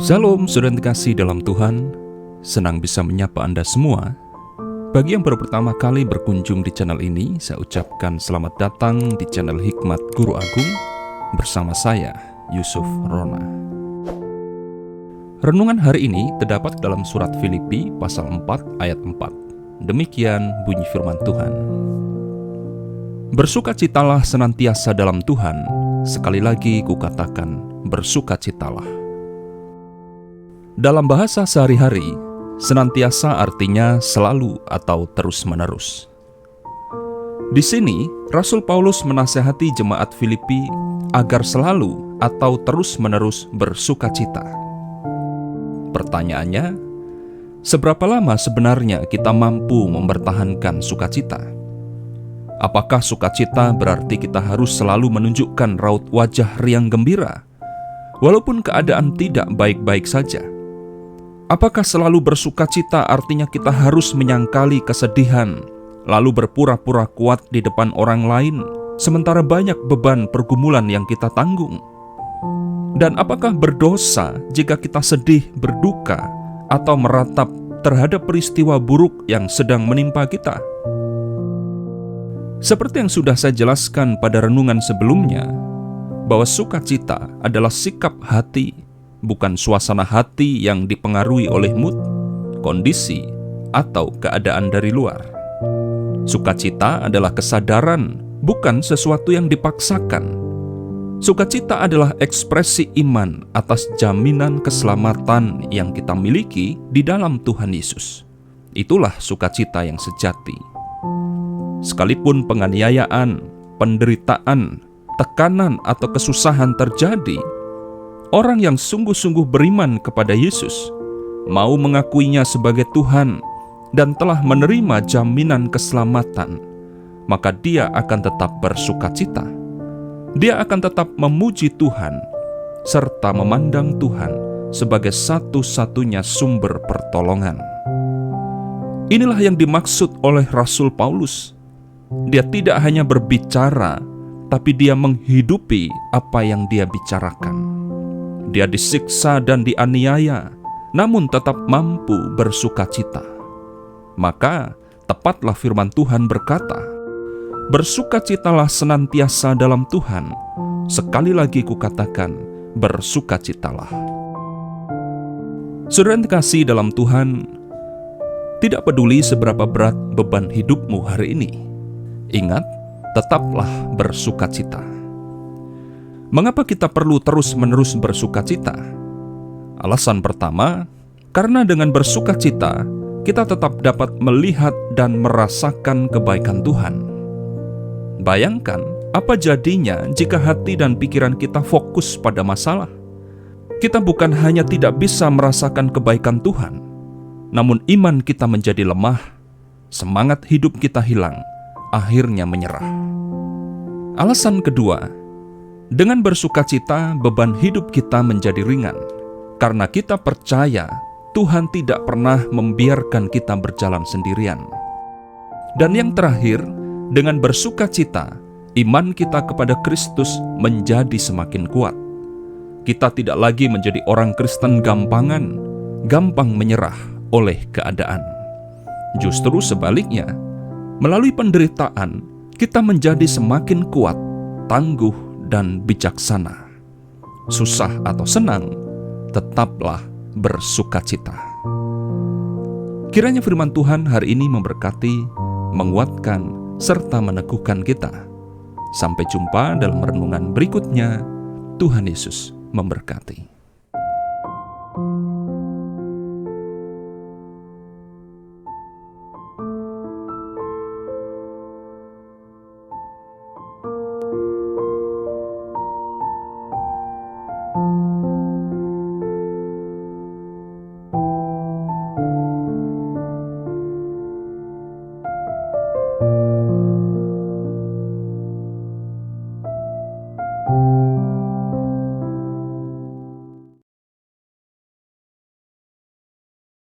Shalom, saudara terkasih dalam Tuhan. Senang bisa menyapa Anda semua. Bagi yang baru pertama kali berkunjung di channel ini, saya ucapkan selamat datang di channel Hikmat Guru Agung bersama saya, Yusuf Rona. Renungan hari ini terdapat dalam surat Filipi pasal 4 ayat 4. Demikian bunyi firman Tuhan. Bersukacitalah senantiasa dalam Tuhan. Sekali lagi kukatakan, bersukacitalah. Dalam bahasa sehari-hari, senantiasa artinya selalu atau terus-menerus. Di sini, Rasul Paulus menasihati jemaat Filipi agar selalu atau terus-menerus bersukacita. Pertanyaannya, seberapa lama sebenarnya kita mampu mempertahankan sukacita? Apakah sukacita berarti kita harus selalu menunjukkan raut wajah riang gembira, walaupun keadaan tidak baik-baik saja? Apakah selalu bersukacita artinya kita harus menyangkali kesedihan, lalu berpura-pura kuat di depan orang lain, sementara banyak beban pergumulan yang kita tanggung? Dan apakah berdosa jika kita sedih, berduka, atau meratap terhadap peristiwa buruk yang sedang menimpa kita? Seperti yang sudah saya jelaskan pada renungan sebelumnya, bahwa sukacita adalah sikap hati, bukan suasana hati yang dipengaruhi oleh mood, kondisi, atau keadaan dari luar. Sukacita adalah kesadaran, bukan sesuatu yang dipaksakan. Sukacita adalah ekspresi iman atas jaminan keselamatan yang kita miliki di dalam Tuhan Yesus. Itulah sukacita yang sejati. Sekalipun penganiayaan, penderitaan, tekanan, atau kesusahan terjadi, orang yang sungguh-sungguh beriman kepada Yesus, mau mengakuinya sebagai Tuhan dan telah menerima jaminan keselamatan, maka dia akan tetap bersukacita. Dia akan tetap memuji Tuhan, serta memandang Tuhan sebagai satu-satunya sumber pertolongan. Inilah yang dimaksud oleh Rasul Paulus. Dia tidak hanya berbicara, tapi dia menghidupi apa yang dia bicarakan. Dia disiksa dan dianiaya, namun tetap mampu bersukacita. Maka, tepatlah firman Tuhan berkata, bersukacitalah senantiasa dalam Tuhan. Sekali lagi kukatakan, bersukacitalah. Saudara yang terkasih dalam Tuhan, tidak peduli seberapa berat beban hidupmu hari ini, ingat, tetaplah bersukacita. Mengapa kita perlu terus-menerus bersukacita? Alasan pertama, karena dengan bersukacita, kita tetap dapat melihat dan merasakan kebaikan Tuhan. Bayangkan, apa jadinya jika hati dan pikiran kita fokus pada masalah? Kita bukan hanya tidak bisa merasakan kebaikan Tuhan, namun iman kita menjadi lemah, semangat hidup kita hilang, akhirnya menyerah. Alasan kedua, dengan bersukacita, beban hidup kita menjadi ringan, karena kita percaya Tuhan tidak pernah membiarkan kita berjalan sendirian. Dan yang terakhir, dengan bersukacita, iman kita kepada Kristus menjadi semakin kuat. Kita tidak lagi menjadi orang Kristen gampangan, gampang menyerah oleh keadaan. Justru sebaliknya, melalui penderitaan, kita menjadi semakin kuat, tangguh, dan bijaksana. Susah atau senang, tetaplah bersukacita. Kiranya firman Tuhan hari ini memberkati, menguatkan, serta meneguhkan kita. Sampai jumpa dalam renungan berikutnya. Tuhan Yesus memberkati.